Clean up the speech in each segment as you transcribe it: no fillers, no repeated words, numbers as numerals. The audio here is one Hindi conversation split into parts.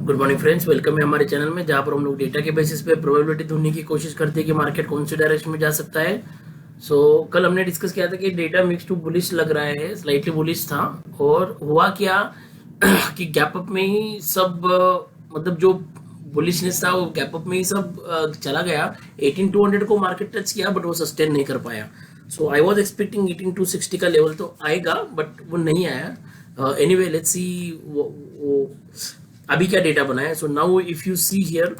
गुड मॉर्निंग फ्रेंड्स, वेलकम है हमारे चैनल में, जहां पर हम लोग डेटा के बेसिस पे प्रोबेबिलिटी ढूंढने की कोशिश करते हैं कि मार्केट कौन से डायरेक्शन में जा सकता है। कल हमने डिस्कस किया था कि डेटा मिक्स टू बुलिश लग रहा है, स्लाइटली बुलिश था। और हुआ क्या कि गैप अप में ही सब मतलब जो बुलिशनेस था वो गैप अप में ही सब चला गया। 18200 को मार्केट टच किया बट वो सस्टेन नहीं कर पाया। सो आई वाज एक्सपेक्टिंग 18260 का लेवल तो आएगा बट वो नहीं आया। एनीवे लेट्स सी वो अभी क्या डेटा बना है। So now if you see here,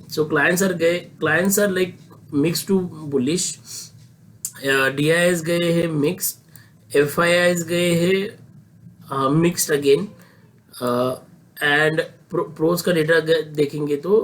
so clients are like mix to bullish, DIIs गए हैं मिक्स्ड, एफआईआईस गए हैं मिक्स्ड अगेन, एंड प्रोज का डेटा देखेंगे तो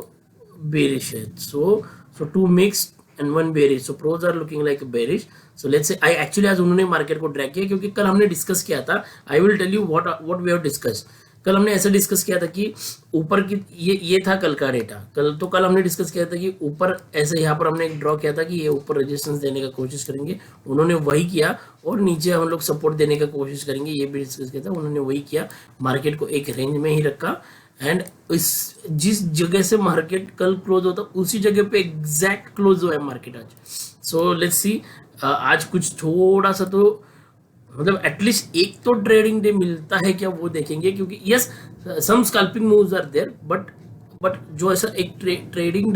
बेरिश है। So two mixed and one bearish, so pros are looking like bearish. So let's say I actually आज उन्होंने मार्केट को ड्रैग किया क्योंकि कल हमने डिस्कस किया था। I will tell you what we have discuss. कल हमने ऐसा डिस्कस किया था कि ऊपर की ये था कल का डेटा। कल हमने डिस्कस किया था कि ऊपर ऐसे यहाँ पर हमने एक ड्रॉ किया था कि ये ऊपर रेजिस्टेंस देने का कोशिश करेंगे, उन्होंने वही किया। और नीचे हम लोग सपोर्ट देने का कोशिश करेंगे, ये भी डिस्कस किया था, उन्होंने वही किया। मार्केट को एक रेंज में ही रखा एंड इस जिस जगह से मार्केट कल क्लोज होता उसी जगह पे एग्जैक्ट क्लोज हुआ है मार्केट आज। सो लेट्स सी आज कुछ थोड़ा सा तो मतलब एटलीस्ट एक तो ट्रेडिंग डे मिलता है क्या वो देखेंगे, क्योंकि yes some scalping moves are there but जो ऐसा एक ट्रेंडिंग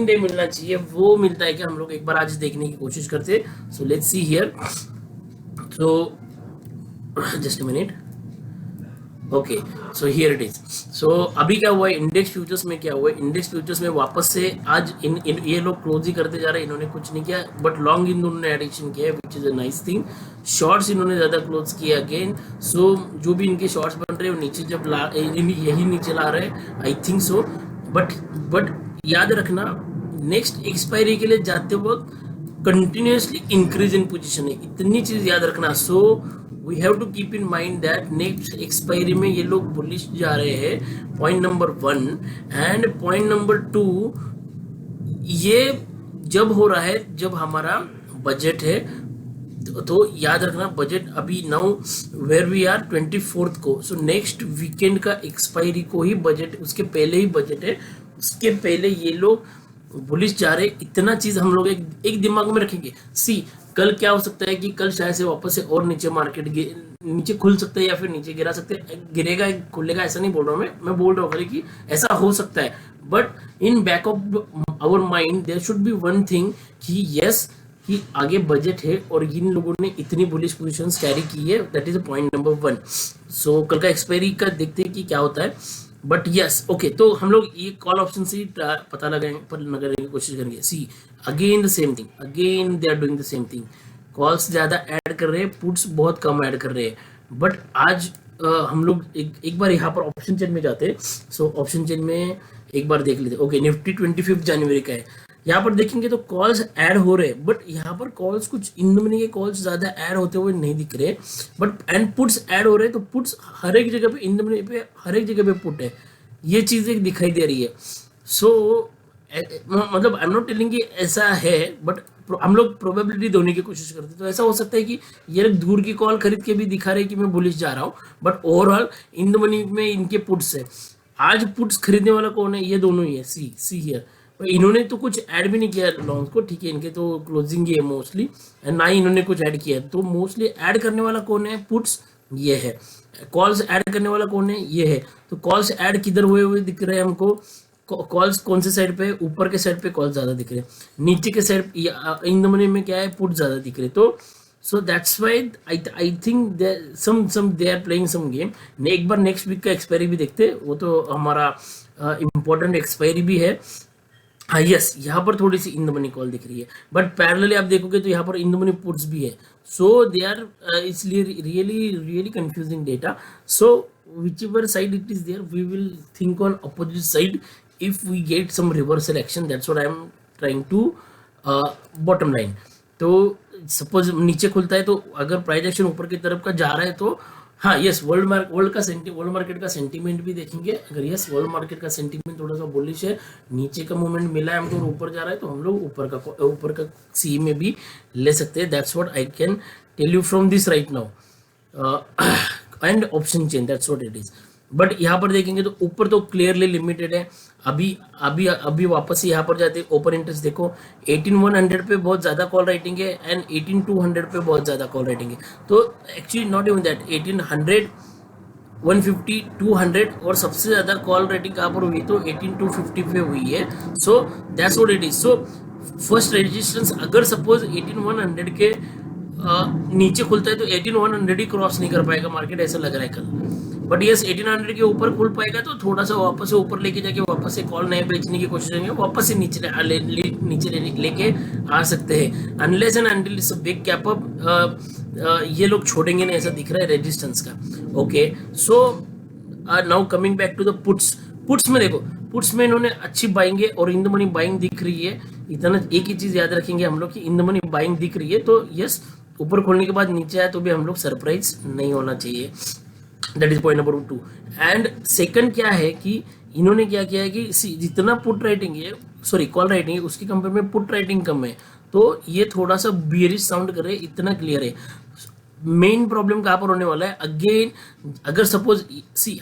डे मिलना चाहिए वो मिलता है कि हम लोग एक बार आज देखने की कोशिश करते हैं। So let's see here. So just a minute, okay, so here it is. So अभी क्या हुआ है इंडेक्स फ्यूचर्स में, क्या हुआ है इंडेक्स फ्यूचर्स में वापस से आज इन ये लोग क्लोज ही करते जा रहे हैं। इन्होंने कुछ नहीं किया बट लॉन्ग इन्होंने एडिक्शन किया है which is a nice thing. Shorts इन्होंने ज्यादा क्लोज किया अगेन। सो जो भी इनके शॉर्ट्स बन रहे हैं वो नीचे जब यही नीचे ला रहे हैं आई थिंक सो। बट याद रखना नेक्स्ट एक्सपायरी के लिए जाते वक्त कंटिन्यूसली इंक्रीज इन पोजीशन है, इतनी चीज याद रखना। So we have to keep in mind that next expiry में ये लोग बुलिश जा रहे हैं, point number 1। And point number 2, ये जब हो रहा है जब हमारा बजट है, तो याद रखना बजट अभी now where we are 24th को। सो नेक्स्ट वीकेंड का एक्सपायरी को ही बजट, उसके पहले ही बजट है, उसके पहले ये लोग बुलिश जा रहे। इतना चीज हम लोग एक दिमाग में रखेंगे। सी कल क्या हो सकता है कि कल शायद से वापस से और नीचे मार्केट नीचे खुल सकता है या फिर नीचे गिरा सकते हैं, गिरेगा खुलेगा ऐसा नहीं बोल रहा हूँ मैं बोल रहा हूँ कि ऐसा हो सकता है। But in back of our mind there should be one thing कि यस कि आगे बजट है और इन लोगों ने इतनी बुलिश पोजीशंस कैरी की है, दैट इज पॉइंट नंबर 1। सो कल का एक्सपायरी का देखते हैं कि क्या होता है। बट यस ओके, तो हम लोग ये कॉल ऑप्शन से पता लगाने की कोशिश करेंगे। See again the same thing, again they are doing the same thing. Calls ज्यादा ऐड कर रहे हैं, पुट्स बहुत कम ऐड कर रहे हैं। बट आज हम लोग एक बार यहाँ पर ऑप्शन चेन में जाते हैं। सो ऑप्शन चेन में एक बार देख लेते हैं। ओके, निफ्टी 25 जनवरी का है। यहाँ पर देखेंगे तो कॉल्स ऐड हो रहे हैं बट यहाँ पर कॉल्स कुछ इन मनी के कॉल्स ज्यादा ऐड होते हुए नहीं दिख रहे। बट एंड पुट्स ऐड हो रहे हैं, तो पुट्स हर एक जगह पे इन मनी पे हर एक जगह पे पुट है, ये चीजें दिखाई दे रही है। सो मतलब आई एम नॉट टेलिंग कि ऐसा है बट हम लोग प्रोबेबिलिटी देने की कोशिश करते हैं। तो ऐसा हो सकता है कि ये दूर की कॉल खरीद के भी दिखा रहे कि मैं बुलिश जा रहा हूँ बट ओवरऑल इन मनी में इनके पुट्स है। आज पुट्स खरीदने वाला कौन है? ये दोनों ही है। सी हियर, इन्होंने तो कुछ ऐड भी नहीं किया लॉन्ग को, ठीक है, इनके तो क्लोजिंग ही है मोस्टली, ना ही इन्होंने कुछ ऐड किया है। तो मोस्टली ऐड करने वाला कौन है? पुट्स, ये है। कॉल्स ऐड करने वाला कौन है? ये है। तो कॉल्स ऐड किधर हुए दिख रहे हैं हमको? कॉल्स कौन से साइड पे? ऊपर के साइड पे कॉल्स ज्यादा दिख रहे हैं, नीचे के साइड इन मनी में क्या है? पुट ज्यादा दिख रहे। तो so that's why I think some they are playing some game. एक बार नेक्स्ट वीक का एक्सपायरी भी देखते हैं, वो तो हमारा इंपॉर्टेंट एक्सपायरी भी है। हाँ यस, यहाँ पर थोड़ी सी इन द मनी कॉल दिख रही है बट पैरेलली आप देखोगे तो यहाँ पर इन द मनी पुट्स भी है। सो दे आर इसलिए really confusing data. So whichever side it is there we will think on opposite side if we get some reversal action, that's what I am trying to bottom line. तो सपोज नीचे खुलता है तो अगर प्राइस एक्शन ऊपर की तरफ का जा रहा है तो हाँ यस, वर्ल्ड मार्केट का सेंटीमेंट भी देखेंगे। अगर यस वर्ल्ड मार्केट का सेंटीमेंट थोड़ा सा बुलिश है, नीचे का मूवमेंट मिला है हमको और ऊपर जा रहा है, तो हम लोग ऊपर का सी में भी ले सकते हैं। That's what I can tell you from this right now. And option chain, that's what it is. But यहाँ पर देखेंगे तो ऊपर तो क्लियरली लिमिटेड है। अभी अभी अभी वापस से यहाँ पर जाते ओपन इंटरेस्ट देखो 18100 पे बहुत ज़्यादा कॉल राइटिंग है एंड 18200 पे बहुत ज़्यादा कॉल राइटिंग है। तो एक्चुअली नॉट इवन दैट 1800 150 200 और सबसे ज़्यादा कॉल रेटिंग कहाँ पर हुई तो 18250 पे हुई है। So that's what it is. So first resistance अगर सपोज 18100 के नीचे खुलता है तो 18100 ही क्रॉस नहीं कर पाएगा मार्केट, ऐसा लग रहा है कल। बट यस 1800 के ऊपर खुल पाएगा तो थोड़ा सा वापस से ऊपर लेके जाके वापस से कॉल नए बेचने की कोशिश करेंगे, वापस से नीचे लेके आ सकते हैं unless and until it's a big gap up. ये लोग छोड़ेंगे नहीं ऐसा दिख रहा है रेजिस्टेंस का। Okay so now coming back to the puts में देखो, पुट्स में इन्होंने अच्छी बाइंग है और इन द मनी बाइंग दिख रही है। इतना एक ही चीज याद रखेंगे हम लोग कि इन द मनी बाइंग दिख रही है तो यस ऊपर खोलने के बाद नीचे आए तो भी हम लोग सरप्राइज नहीं होना चाहिए। That is point number 2। And second क्या है कि इन्होंने क्या किया है कि जितना पुट राइटिंग है सॉरी कॉल राइटिंग है उसकी कंपेयर में पुट राइटिंग कम है, तो ये थोड़ा सा बियरिश साउंड कर रहे हैं, इतना क्लियर है। मेन प्रॉब्लम कहाँ पर होने वाला है अगेन, अगर सपोज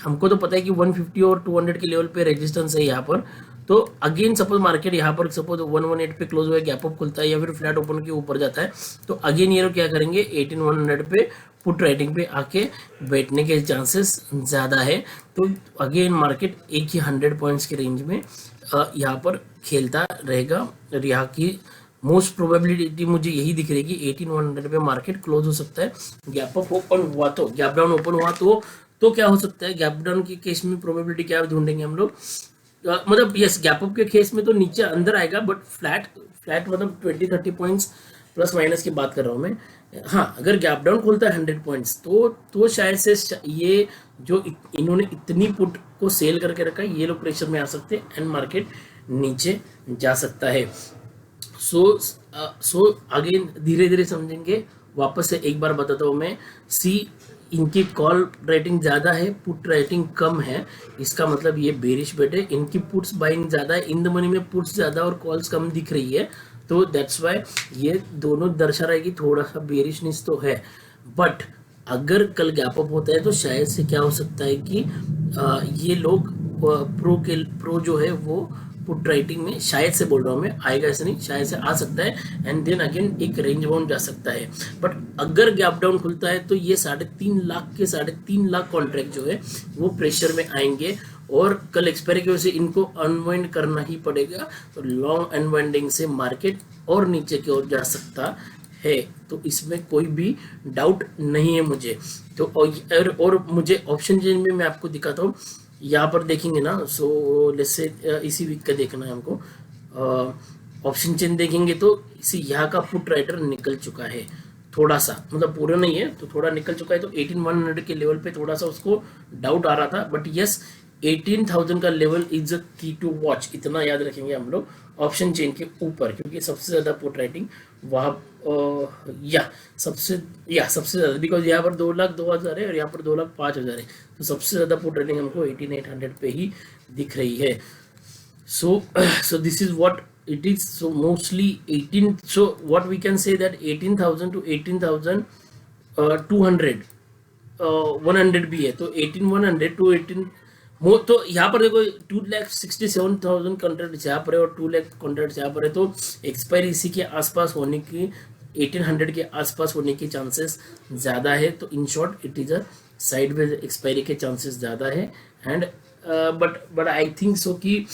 हमको तो पता है कि 150 और 200 के लेवल पे रेजिस्टेंस है यहाँ पर, तो अगेन सपोज मार्केट यहाँ पर सपोज 118 पे क्लोज हुआ है, गैप अप खुलता है या फिर फ्लैट ओपन के ऊपर जाता है, तो अगेन ये लोग क्या करेंगे 18100 पे पुट राइटिंग पे आके बैठने के चांसेस ज़्यादा है। तो अगेन मार्केट एक ही 100 पॉइंट्स के रेंज में यहाँ पर खेलता रहेगा और यहाँ की मोस्ट प्रोबेबिलिटी मुझे यही दिख रही है कि 18100 पे मार्केट क्लोज हो सकता है। गैप अप ओपन हुआ तो गैप डाउन ओपन हुआ तो क्या हो सकता है, गैप डाउन के केस में प्रोबेबिलिटी क्या ढूंढेंगे हम लोग, मतलब यस गैप अप के केस में तो नीचे अंदर आएगा बट फ्लैट मतलब 20-30 पॉइंट्स प्लस माइनस की बात कर रहा हूँ मैं। हाँ अगर गैप डाउन खोलता है 100 पॉइंट्स तो शायद से ये जो इन्होंने इतनी पुट को सेल करके रखा है ये लोग प्रेशर में आ सकते हैं एंड मार्केट नीचे जा सकता है। सो अगेन धीरे धीरे समझेंगे। वापस से एक बार बताता हूँ मैं, इनकी कॉल रेटिंग ज़्यादा है पुट रेटिंग कम है, इसका मतलब ये बेरिश बेट है। इनकी पुट्स बाइंग ज़्यादा है, इन द मनी में पुट्स ज़्यादा और कॉल्स कम दिख रही है, तो दैट्स वाई ये दोनों दर्शा रहा है कि थोड़ा सा बेरिशनेस तो है। बट अगर कल गैप अप होता है तो शायद से क्या हो सकता है कि ये लोग प्रो जो है वो पुट राइटिंग में शायद से बोल रहा हूँ मैं, आएगा ऐसा नहीं, शायद से आ सकता है एंड देन अगेन एक रेंज बाउंड जा सकता है। बट अगर गैप डाउन खुलता है तो ये 3.5 लाख कॉन्ट्रैक्ट जो है वो प्रेशर में आएंगे और कल एक्सपायरी की वजह से इनको अनवाइंड करना ही पड़ेगा। तो लॉन्ग अनवाइंडिंग से मार्केट और नीचे की ओर जा सकता है, तो इसमें कोई भी डाउट नहीं है मुझे। तो और मुझे ऑप्शन चेंज में मैं आपको दिखाता हूँ, यहाँ पर देखेंगे ना। सो लेट्स से इसी वीक का देखना है हमको। ऑप्शन चेन देखेंगे तो इसी यहाँ का पुट राइटर निकल चुका है थोड़ा सा, मतलब पूरा नहीं है तो थोड़ा निकल चुका है। तो 18100 के लेवल पे थोड़ा सा उसको डाउट आ रहा था, बट यस 18000 का लेवल इज अ की टू वॉच, इतना याद रखेंगे हम लोग ऑप्शन चेन के ऊपर, क्योंकि सबसे ज़्यादा पुट राइटिंग वहाँ सबसे ज़्यादा, बिकॉज यहाँ पर 2,02,000 है और यहाँ पर 2,05,000 है, तो सबसे ज़्यादा पुट रेटिंग हमको 18800 पे ही दिख रही है। so this is what it is. So mostly 18, so what we can say that 18,000 to 18,200 100 भी है, तो 18,100 to 18 तो यहाँ पर देखो 2,67,000 कॉन्ट्रैक्ट यहाँ पर है और 2 लाख कॉन्ट्रैक्ट यहाँ पर है, तो एक्सपायरी इसी के आसपास होने की 1800 के आसपास होने की चांसेस ज़्यादा है। तो in short it is a sideways expiry के चांसेस ज़्यादा है and but I think so कि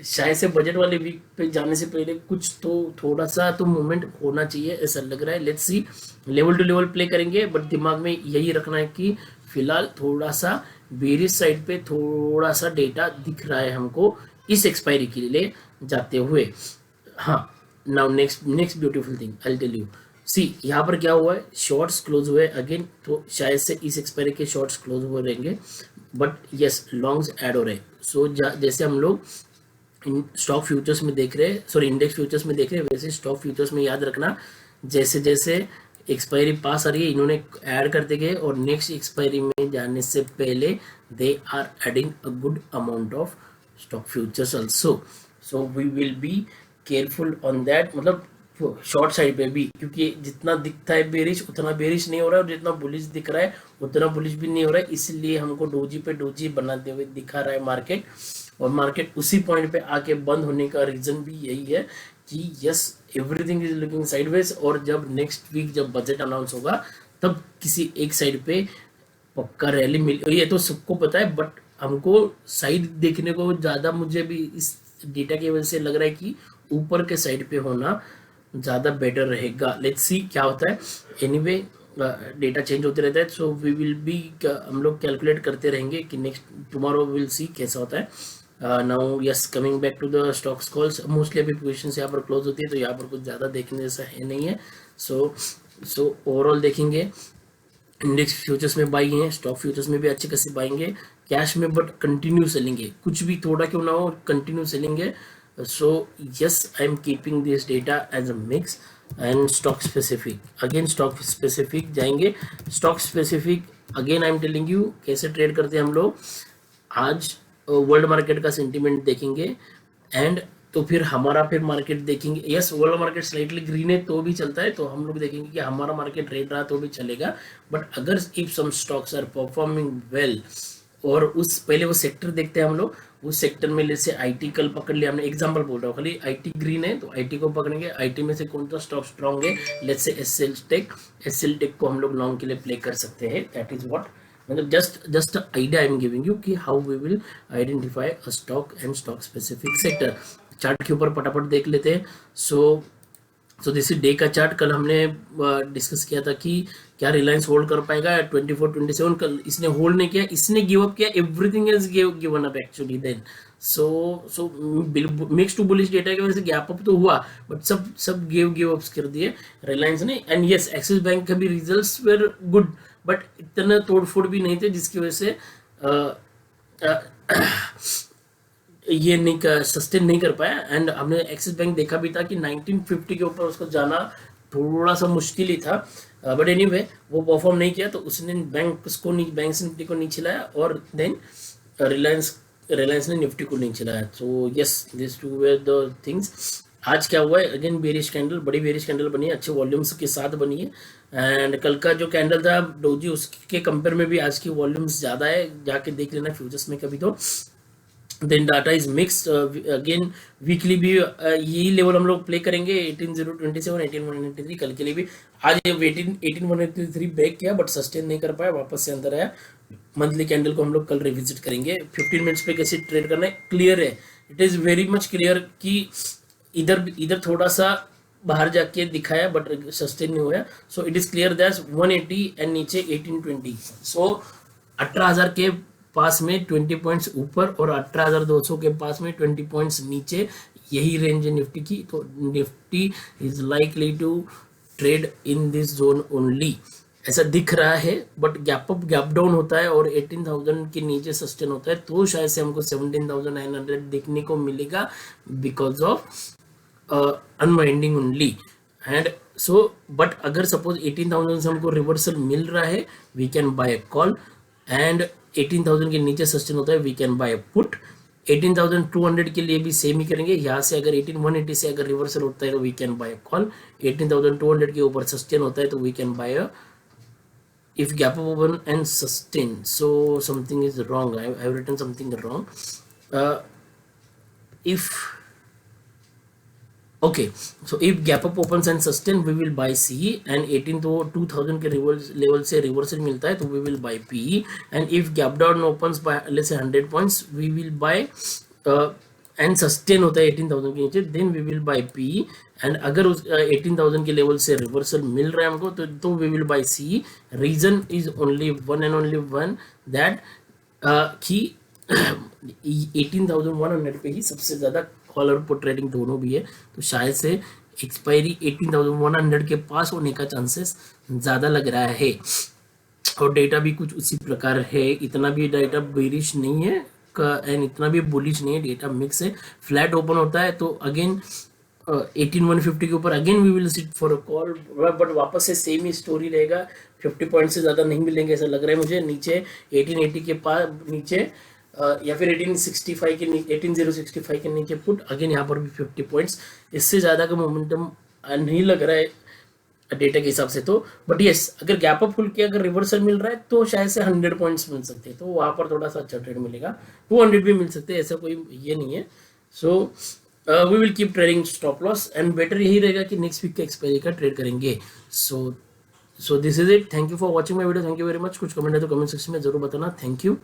शायद से बजट वाले वीक पे जाने से पहले कुछ तो थोड़ा सा तो मूवमेंट होना चाहिए, ऐसा लग रहा है। Let's see, level to level play करेंगे, बट दिमाग में यही रखना है कि फिलहाल थोड़ा सा बेरिश साइड पे थोड़ा सा डेटा दिख रहा है हमको इस एक्सपायरी के लिए जाते हुए। हाँ now next beautiful thing I tell you. यहाँ पर क्या हुआ है, शॉर्ट्स क्लोज हुए अगेन, तो शायद से इस एक्सपायरी के शॉर्ट्स क्लोज हुए रहेंगे, बट यस लॉन्ग्स ऐड हो रहे। सो जैसे हम लोग स्टॉक फ्यूचर्स में देख रहे हैं, सॉरी इंडेक्स फ्यूचर्स में देख रहे हैं, वैसे स्टॉक फ्यूचर्स में याद रखना जैसे जैसे एक्सपायरी पास आ रही है इन्होंने ऐड करते गए और नेक्स्ट एक्सपायरी में जाने से पहले they are adding a good amount of stock futures also. So we will be careful on that, मतलब शॉर्ट साइड पे भी, क्योंकि जितना दिखता है बेरिश उतना बेरिश नहीं हो रहा है, और जितना बुलिश दिख रहा है उतना बुलिश भी नहीं हो रहा है, इसलिए हमको डोजी पे डोजी बनाते हुए दिखा रहा है मार्केट। और मार्केट उसी पॉइंट पे आके बंद होने का रीजन भी यही है कि yes, everything is looking sideways, और जब नेक्स्ट वीक जब बजट अनाउंस होगा तब किसी एक साइड पे पक्का रैली मिल, ये तो सबको पता है, बट हमको साइड देखने को ज़्यादा, मुझे भी इस डेटा की वजह से लग रहा है कि ऊपर के साइड पे होना ज़्यादा बेटर रहेगा। लेट्स सी क्या होता है। एनीवे डेटा चेंज होते रहता है, सो वी विल बी, हम लोग कैलकुलेट करते रहेंगे कि नेक्स्ट टुमारो विल सी कैसा होता है। Now yes, coming back to the stocks calls, mostly अभी पोजीशंस यहाँ पर क्लोज होती है, तो यहाँ पर कुछ ज़्यादा देखने जैसा है नहीं है। सो ओवरऑल देखेंगे, इंडेक्स फ्यूचर्स में बाई हैं, स्टॉक फ्यूचर्स में भी अच्छे खासे बाएंगे, कैश में बट कंटिन्यू सेलिंग है, कुछ भी थोड़ा क्यों ना हो कंटिन्यू सेलिंग है। So yes, I am keeping this data as a mix and stock specific, again stock specific जाएंगे। Stock specific again I am telling you कैसे ट्रेड करते हैं हम लोग। आज वर्ल्ड मार्केट का सेंटीमेंट देखेंगे, एंड तो फिर हमारा फिर मार्केट देखेंगे। Yes, world market slightly green है तो भी चलता है, तो हम लोग देखेंगे कि हमारा मार्केट रेड रहा तो भी चलेगा। बट अगर if some stocks are performing well, और उस पहले वो सेक्टर देखते हैं हम लोग, उस सेक्टर में जैसे आईटी कल पकड़ लिया हमने, एग्जांपल बोल रहा हूँ खाली, आईटी ग्रीन है तो आईटी को पकड़ेंगे। आईटी में से कौन सा स्टॉक स्ट्रॉन्ग है, लेट्स से एसएल टेक को हम लोग लॉन्ग के लिए प्ले कर सकते हैं। दैट इज व्हाट, मतलब just idea I am giving you कि how we will identify a stock and stock specific sector. Chart के ऊपर फटाफट देख लेते हैं। सो दिस इज डे का चार्ट। कल हमने डिस्कस किया था कि क्या रिलायंस होल्ड कर पाएगा 24-27, कल इसने होल्ड नहीं किया, इसने गिव अप किया, everything is given up actually then. So mix to bullish data की वजह से गैप अप तो हुआ, बट सब गिव अप्स कर दिए रिलायंस ने। एंड यस, एक्सिस बैंक के भी रिजल्ट्स वेर गुड, बट इतना तोड़फोड़ भी नहीं थे जिसकी वजह से ये नहीं कर सस्टेन नहीं कर पाया। एंड हमने एक्सिस बैंक देखा भी था कि 1950 के ऊपर उसको जाना थोड़ा सा मुश्किल ही था, बट एनीवे वो परफॉर्म नहीं किया, तो उसने बैंक निफ्टी को नीचे लाया, और देन रिलायंस ने निफ्टी को नीचे लाया। So yes, this to were the things. आज क्या हुआ है, अगेन बेरिश कैंडल, बड़ी बेरिश कैंडल बनी है, अच्छे वॉल्यूम्स के साथ बनी है। एंड कल का जो कैंडल था डोजी, उसके कंपेयर में भी आज की वॉल्यूम्स ज़्यादा है, जाके देख लेना फ्यूचर्स में कभी तो। Then data is mixed, again weekly भी यही लेवल हम लोग प्ले करेंगे, 18027, 18183 कल के लिए भी। आज 18183 ब्रेक किया बट सस्टेन नहीं कर पाया, वापस से अंदर आया। मंथली कैंडल को हम लोग कल रिविजिट करेंगे। 15 मिनट्स पे कैसे ट्रेड करना है क्लियर है, it is very much clear कि इधर थोड़ा सा बाहर जाके दिखाया बट सस्टेन नहीं हुआ। So it is clear that 180 and नीचे 1820, सो 18,000 के पास में 20 पॉइंट्स ऊपर और 18,200 के पास में 20 पॉइंट्स नीचे, यही रेंज है निफ्टी की। तो Nifty is likely to trade in this zone only, ऐसा दिख रहा है। But gap up gap down होता है और 18,000 के नीचे सस्टेन होता है, तो शायद से हमको 17,900 देखने को मिलेगा because of unwinding only. And so but अगर सपोज 18,000 से हमको रिवर्सल मिल रहा है, we can buy a call, and 18,000 के नीचे सस्टेन होता है, we can buy a put. 18,200 के लिए भी सेम ही करेंगे, यहाँ से अगर 18,180 से अगर रिवर्सल होता है तो we can buy a call. 18,200 के ऊपर सस्टेन होता है तो we can buy a, if gap up open and sustain, so something is wrong, I have written something wrong. If okay, so if gap up opens and sustain, we will buy CE, and 18 to 2000 के लेवल से रिवर्सल मिलता है तो we will buy PE, and if gap down opens by let's say 100 points, we will buy and sustain होता है 18,000 के नीचे, then we will buy PE। And अगर उस 18,000 के लेवल से रिवर्सल मिल रहा है हमको तो we will buy CE। Reason is only one and only one, that कि 18,100 पे ही सबसे ज़्यादा कॉल और पुट ट्रेडिंग दोनों भी है, तो शायद से एक्सपायरी 18,100 के पास होने का चांसेस ज़्यादा लग रहा है। और डेटा भी कुछ उसी प्रकार है, इतना भी डेटा बेरिश नहीं है एंड इतना भी बुलिश नहीं है, डेटा मिक्स है। फ्लैट ओपन होता है तो अगेन 18,150 के ऊपर again we will sit for a call, but वापस से सेम ही स्टोरी रहेगा, 50 पॉइंट से ज़्यादा नहीं मिलेंगे ऐसा लग रहा है मुझे। नीचे 1880 के पास नीचे या फिर 1865 के 18,065 के नीचे पुट, अगेन यहाँ पर भी 50 पॉइंट्स, इससे ज़्यादा का मोमेंटम नहीं लग रहा है डेटा के हिसाब से तो, बट यस अगर गैप अप खुल के अगर रिवर्सल मिल रहा है तो शायद से 100 पॉइंट्स मिल सकते हैं, तो वहाँ पर थोड़ा सा अच्छा ट्रेड मिलेगा, 200 भी मिल सकते हैं, ऐसा कोई ये नहीं है। So we will keep trading stop loss and better यही रहेगा कि नेक्स्ट वीक के एक्सपायरी का ट्रेड करेंगे। So this is it, thank you for watching my video, thank you very much. कुछ कमेंट है तो कमेंट सेक्शन में जरूर बताना, थैंक यू।